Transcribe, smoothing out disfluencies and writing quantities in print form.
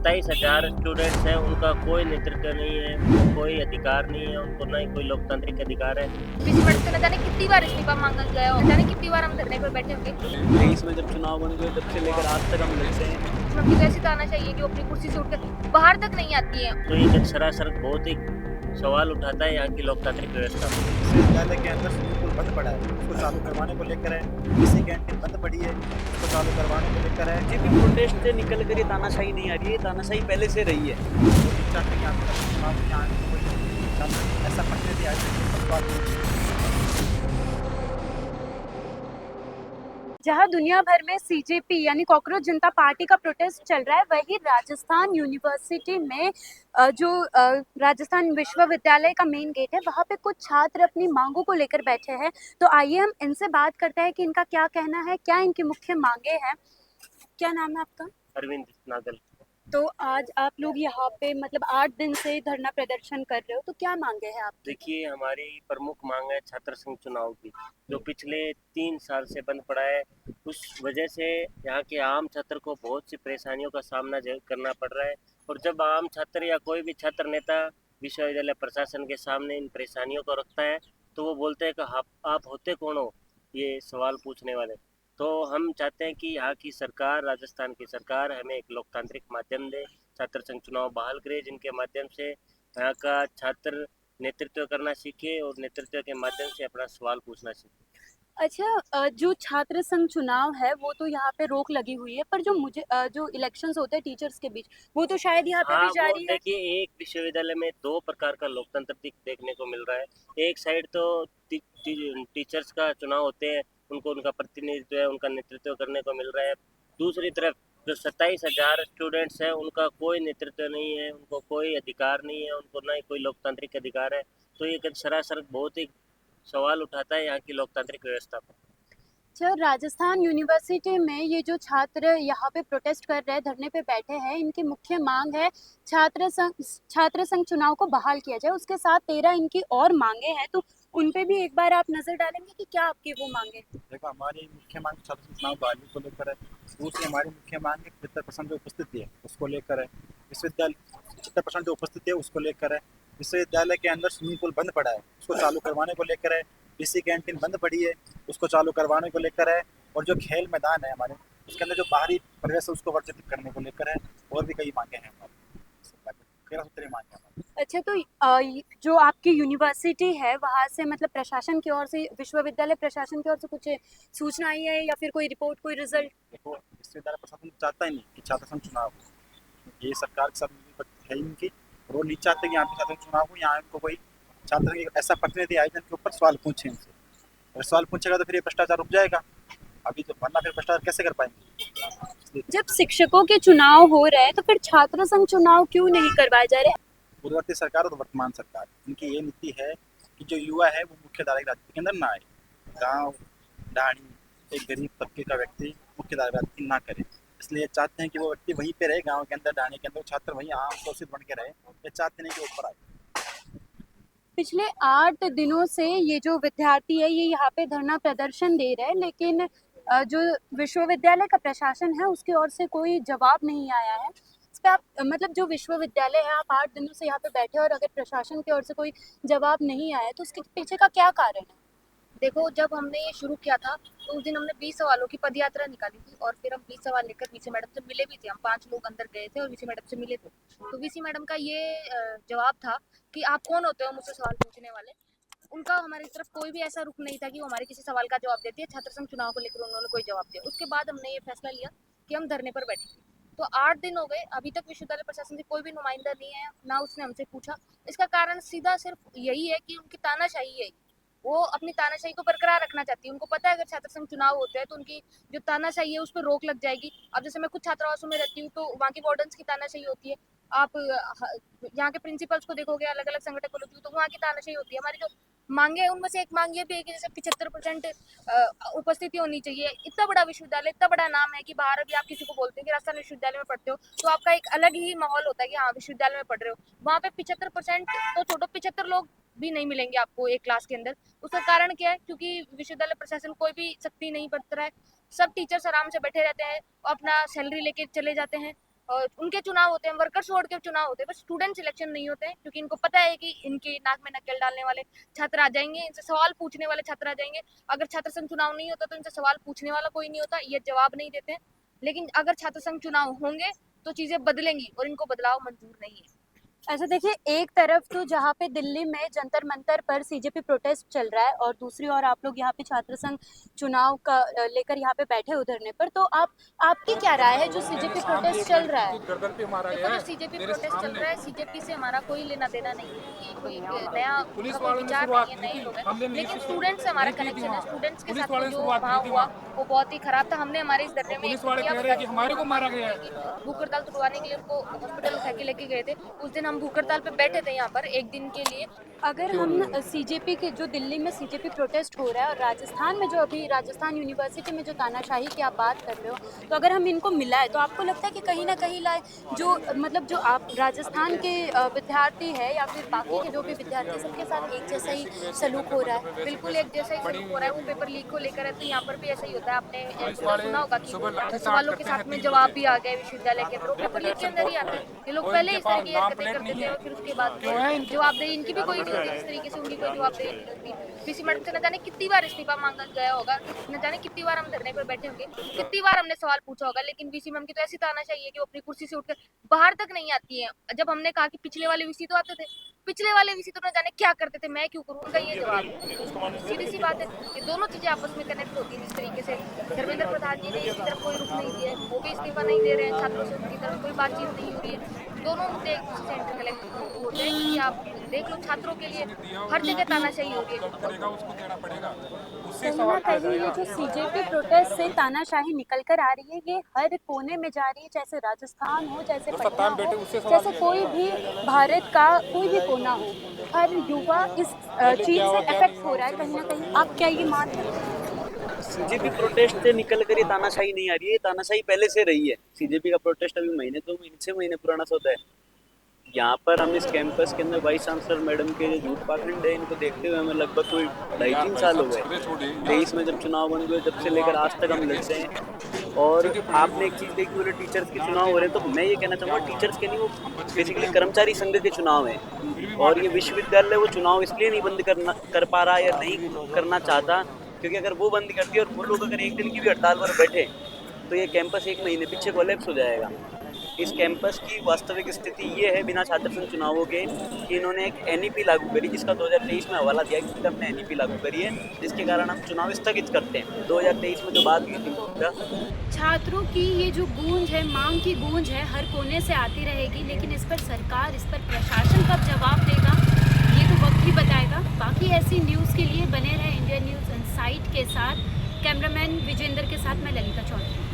27,000 students हैं, उनका कोई नेतृत्व नहीं है, उनको कोई अधिकार नहीं है, उनको ना ही कोई लोकतांत्रिक अधिकार है। किसी मैडम से न जाने कितनी बार इस्तीफा मांगा गया और न जाने कितनी बार हम धरने पर बैठे होंगे। 23 में जब चुनाव बन गए तब से लेकर आज तक हम लड़ते हैं। मुख्यमंत्री को ऐसी ताना चाहिए कि वो अपनी कुर्सी से उठकर बाहर तक नहीं आती है। तो ये सरासर बहुत ही सवाल उठाता है यहाँ की लोकतांत्रिक व्यवस्था पर। विश्वविद्यालय के अंदर स्विमिंग पूल बंद पड़ा है, उसको चालू करवाने को लेकर है। किसी कैंटीन बंद पड़ी है, उसको चालू करवाने को लेकर है। ये भी प्रोटेस्ट से निकल कर ये तानाशाही नहीं आ रही है, तानाशाही पहले से रही है। वो शिक्षा के यहाँ पर चुनाव के आने को कोई छात्र ऐसा प्रतिनिधि आए जिसके पास जहां दुनिया भर में सीजेपी यानी कॉकरोच जनता पार्टी का प्रोटेस्ट चल रहा है, वही राजस्थान यूनिवर्सिटी में जो राजस्थान विश्वविद्यालय का मेन गेट है, वहां पे कुछ छात्र अपनी मांगों को लेकर बैठे हैं। तो आइए हम इनसे बात करते हैं कि इनका क्या कहना है, क्या इनकी मुख्य मांगे हैं। क्या नाम है आपका? अरविंद नागल। तो आज आप लोग यहाँ पे मतलब 8 दिन से धरना प्रदर्शन कर रहे हो, तो क्या मांगे हैं आप? देखिए, हमारी प्रमुख मांग है छात्र संघ चुनाव की, जो पिछले 3 साल से बंद पड़ा है। उस वजह से यहाँ के आम छात्र को बहुत सी परेशानियों का सामना करना पड़ रहा है, और जब आम छात्र या कोई भी छात्र नेता विश्वविद्यालय प्रशासन के सामने इन परेशानियों को रखता है, तो वो बोलते हैं कि आप होते कौन हो ये सवाल पूछने वाले। तो हम चाहते हैं कि यहाँ की सरकार, राजस्थान की सरकार, हमें एक लोकतांत्रिक माध्यम दे, छात्र संघ चुनाव बहाल करे, जिनके माध्यम से यहाँ का छात्र नेतृत्व करना सीखे और नेतृत्व के माध्यम से अपना सवाल पूछना सीखे। अच्छा, जो छात्र संघ चुनाव है वो तो यहाँ पे रोक लगी हुई है, पर जो इलेक्शंस होते हैं टीचर्स के बीच, वो तो शायद यहाँ पे हाँ, भी वो जारी है। देखिए, एक विश्वविद्यालय में 2 प्रकार का लोकतंत्र देखने को मिल रहा है। एक साइड तो टीचर्स का चुनाव होते हैं, उनको उनका प्रतिनिधित्व है, उनका नेतृत्व करने को मिल रहा है। दूसरी तरफ जो 27,000 स्टूडेंट्स हैं, उनका कोई नेतृत्व नहीं है, उनको कोई अधिकार नहीं है, उनको ना ही कोई लोकतांत्रिक अधिकार है। तो ये सरासर बहुत ही सवाल उठाता है यहाँ की लोकतांत्रिक व्यवस्था पर। अच्छा, राजस्थान यूनिवर्सिटी में ये जो छात्र यहाँ पे प्रोटेस्ट कर रहे हैं, धरने पे बैठे हैं, इनकी मुख्य मांग है छात्र संघ चुनाव को बहाल किया जाए। उसके साथ 13 इनकी और मांगे हैं, तो उन पे भी एक बार आप नजर डालेंगे कि क्या आपकी वो मांगे? देखो, हमारी मुख्य मांग छात्र संघ चुनाव बहाली को लेकर है। दूसरी हमारी मुख्य मांग है 75% जो उपस्थिति है उसको लेकर है। विश्वविद्यालय 75% जो उपस्थिति है उसको लेकर है। विश्वविद्यालय के अंदर स्विमिंग पूल बंद पड़ा है, उसको चालू करवाने को लेकर है। पीसी कैंटीन बंद पड़ी है, उसको चालू करवाने को लेकर है। और जो खेल मैदान है हमारे, उसके अंदर जो बाहरी प्रवेश है उसको वर्जित करने को लेकर है। और भी कई मांगे हैं हमारी, 13 सूत्रीय मांगे हैं हमारी। अच्छा, तो जो आपकी यूनिवर्सिटी है वहाँ से मतलब प्रशासन की ओर से, विश्वविद्यालय प्रशासन की ओर से कुछ सूचना आई है या फिर कोई रिपोर्ट, कोई रिजल्ट? देखो, विश्वविद्यालय प्रशासन चाहता ही नहीं कि छात्र संघ चुनाव हो। ये सरकार के साथ है ही इनकी, और वो नहीं चाहते कि यहाँ पे छात्र संघ चुनाव हो। यहाँ इनको कोई छात्र की ऐसा प्रतिनिधि आए जिनके ऊपर सवाल पूछे इनसे। अगर सवाल पूछेगा तो फिर ये भ्रष्टाचार रुक जाएगा। अभी तो वरना फिर भ्रष्टाचार कैसे कर पाएंगे? जब शिक्षकों के चुनाव हो रहे हैं तो फिर छात्र संघ चुनाव क्यों नहीं करवाए जा रहे? पूर्ववर्ती सरकार और वर्तमान सरकार, इनकी ये नीति है कि जो युवा है वो मुख्य धारा की राजनीति के अंदर ना आए। गाँव ढाणी एक गरीब तबके का व्यक्ति मुख्य धारा की राजनीति ना करे, इसलिए चाहते हैं कि वो व्यक्ति वहीं पे रहे, गाँव के अंदर ढाणी के अंदर, छात्र वहीं आम शोषित बन के रहे। ये चाहते नहीं कि ऊपर आए। पिछले 8 दिनों से ये जो विद्यार्थी है ये यहाँ पे धरना प्रदर्शन दे रहे हैं, लेकिन जो विश्वविद्यालय का प्रशासन है उसकी ओर से कोई जवाब नहीं आया है। इस पे आप मतलब जो विश्वविद्यालय है, आप 8 दिनों से यहाँ पे बैठे और अगर प्रशासन की ओर से कोई जवाब नहीं आया तो उसके पीछे का क्या कारण है? देखो, जब हमने ये शुरू किया था तो उस दिन हमने 20 सवालों की पदयात्रा निकाली थी और फिर हम 20 सवाल लेकर वीसी मैडम से मिले भी थे। हम 5 लोग अंदर गए थे और वीसी मैडम से मिले थे। तो वीसी मैडम का ये जवाब था कि आप कौन होते हो मुझसे सवाल पूछने वाले। उनका हमारी तरफ कोई भी ऐसा रुख नहीं था कि वो हमारे किसी सवाल का जवाब देती है। छात्र संघ चुनाव को लेकर उन्होंने कोई जवाब दिया। उसके बाद हमने ये फैसला लिया कि हम धरने पर बैठेंगे। तो 8 दिन हो गए, अभी तक विश्वविद्यालय प्रशासन से कोई भी नुमाइंदा नहीं है, ना उसने हमसे पूछा। इसका कारण सीधा सिर्फ यही है कि उनकी तानाशाही है। वो अपनी तानाशाही को बरकरार रखना चाहती है। उनको पता है अगर छात्र संघ चुनाव होते हैं तो उनकी जो तानाशाही है उस पर रोक लग जाएगी। अब जैसे मैं कुछ छात्रावासों में रहती हूँ तो वहाँ की वार्डन्स की तानाशाही होती है। आप यहाँ के प्रिंसिपल्स को देखोगे, अलग अलग संगठन को देखोगे तो वहाँ की तानाशाही होती है। हमारी जो मांगे हैं उनमें से एक मांग ये भी है कि जैसे 75% उपस्थिति होनी चाहिए। इतना बड़ा विश्वविद्यालय, इतना बड़ा नाम है कि बाहर अभी आप किसी को बोलते हैं कि राजस्थान विश्वविद्यालय में पढ़ते हो तो आपका एक अलग ही माहौल होता है कि हाँ विश्वविद्यालय में पढ़ रहे हो। वहाँ पे 75% तो छोड़ो, 75 लोग भी नहीं मिलेंगे आपको एक क्लास के अंदर। उसका कारण क्या है? क्योंकि विश्वविद्यालय प्रशासन कोई भी सख्ती नहीं बरत रहा है। सब टीचर्स आराम से बैठे रहते हैं और अपना सैलरी लेके चले जाते हैं। और उनके चुनाव होते हैं, वर्कर्स वोट के चुनाव होते हैं, बस स्टूडेंट सिलेक्शन नहीं होते हैं, क्योंकि इनको पता है कि इनके नाक में नकेल डालने वाले छात्र आ जाएंगे, इनसे सवाल पूछने वाले छात्र आ जाएंगे। अगर छात्र संघ चुनाव नहीं होता तो इनसे सवाल पूछने वाला कोई नहीं होता, ये जवाब नहीं देते हैं। लेकिन अगर छात्र संघ चुनाव होंगे तो चीजें बदलेंगी और इनको बदलाव मंजूर नहीं है। ऐसा देखिए, एक तरफ तो जहाँ पे दिल्ली में जंतर मंतर पर सीजेपी प्रोटेस्ट चल रहा है और दूसरी ओर आप लोग यहाँ पे छात्र संघ चुनाव का लेकर यहाँ पे बैठे हो धरने पर, तो आपकी क्या राय है जो सीजेपी प्रोटेस्ट चल रहा है? देखो, जो सीजेपी प्रोटेस्ट चल रहा है, सीजेपी से हमारा कोई लेना देना नहीं है, ये कोई नया विचार नहीं है, नए लोग हैं, लेकिन स्टूडेंट्स से हमारा कनेक्शन है। स्टूडेंट्स के साथ जो वहाँ हुआ वो बहुत ही खराब था। हमने हमारे इस धरने में भूख हड़ताल तुड़वाने के लिए उनको हॉस्पिटल उठा के लेके गए थे। उस दिन हम भूख हड़ताल पे बैठे थे यहाँ पर एक दिन के लिए। अगर हम सीजेपी के जो दिल्ली में सीजेपी प्रोटेस्ट हो रहा है और राजस्थान में जो अभी राजस्थान यूनिवर्सिटी में जो तानाशाही की आप बात कर रहे हो, तो अगर हम इनको मिलाए तो आपको लगता है कि कहीं ना कहीं लाए जो मतलब जो आप राजस्थान के विद्यार्थी है या फिर बाकी के जो भी विद्यार्थी सबके साथ एक जैसा ही सलूक हो रहा है? बिल्कुल एक जैसा ही सलूक हो रहा है। वो पेपर लीक को लेकर है तो यहाँ पर भी ऐसा ही होता है। आपने सुना होगा कि सवालों के साथ में जवाब भी आ गए विश्वविद्यालय के अंदर, पेपर लीक के अंदर ही आते हैं। ये लोग पहले इस तरह की हरकतें करते थे और फिर उसके बाद जवाबदेही इनकी भी कोई नहीं होती, इस तरीके से उनकी कोई जवाबदेही नहीं होती। पीसी मैडम से न जाने कितनी बार इस्तीफा मांगा गया होगा, न जाने कितनी बार हम धरने पर बैठे होंगे, कितनी बार हमने सवाल पूछा होगा, लेकिन वीसी मैम की तो ऐसी तानाशाही है कि वो अपनी कुर्सी से उठकर बाहर तक नहीं आती है। जब हमने कहा कि पिछले वाले वीसी तो आते थे, पिछले वाले वीसी तो न जाने क्या करते थे, मैं क्यों करूँ, उनका ये जवाब है। सीधी सी बात है, ये दोनों चीजें आपस में कनेक्ट होती हैं। जिस तरीके से धर्मेंद्र प्रधान जी ने इसी तरफ कोई रुख नहीं दिया है, वो भी इस्तीफा नहीं दे रहे हैं, छात्रों से उनकी तरफ कोई बातचीत नहीं हो रही है। दोनों मुद्दे एक दूसरे से इंटरकनेक्ट होते हैं कि आप देख लो, छात्रों के लिए हर जगह तानाशाही हो रही है। कहीं ना कहीं ये जो सीजेपी प्रोटेस्ट से तानाशाही निकल कर आ रही है, ये हर कोने में जा रही है, चाहे राजस्थान हो, चाहे पटना हो, जैसे कोई भी भारत का कोई भी कोना हो, हर युवा इस चीज से अफेक्ट हो रहा है कहीं ना कहीं। आप क्या ये मान रहे हैं? सीजेपी प्रोटेस्ट से निकल कर ये तानाशाही नहीं आ रही है, तानाशाही पहले से रही है। सीजेपी का प्रोटेस्ट अभी महीने 2 महीने पुराना सौदा है। यहाँ पर हम इस कैंपस के अंदर वाइस चांसलर मैडम के जो झूठ पाखंड है, इनको देखते हुए हमें लगभग कोई 2.5-3 साल हो गए। 23 में जब चुनाव बन गए, जब से लेकर आज तक हम लड़ते हैं। और आपने एक चीज़ देखी, बोले टीचर्स के चुनाव हो रहे हैं, तो मैं ये कहना चाहूँगा टीचर्स के नहीं, वो बेसिकली कर्मचारी संघ के चुनाव हैं। और ये विश्वविद्यालय वो चुनाव इसलिए नहीं बंद कर पा रहा या नहीं करना चाहता, क्योंकि अगर वो बंद करती और वो लोग अगर एक दिन की भी हड़ताल पर बैठे तो ये कैंपस 1 महीने पीछे कोलैप्स हो जाएगा। इस कैंपस की वास्तविक स्थिति ये है बिना छात्र संघ चुनावों के कि इन्होंने एक एनईपी लागू करी, जिसका 2023 में हवाला दिया कि हमने एनईपी लागू करी है, जिसके कारण हम चुनाव स्थगित करते हैं। 2023 में जो बात हुई थी, छात्रों की ये जो गूंज है, मांग की गूंज है, हर कोने से आती रहेगी, लेकिन इस पर सरकार, इस पर प्रशासन कब जवाब देगा ये तो वक्त ही बताएगा। बाकी ऐसी न्यूज़ के लिए बने रहे इंडिया न्यूज़ इनसाइट के साथ। कैमरामैन विजेंद्र के साथ मैं ललिता चौधरी।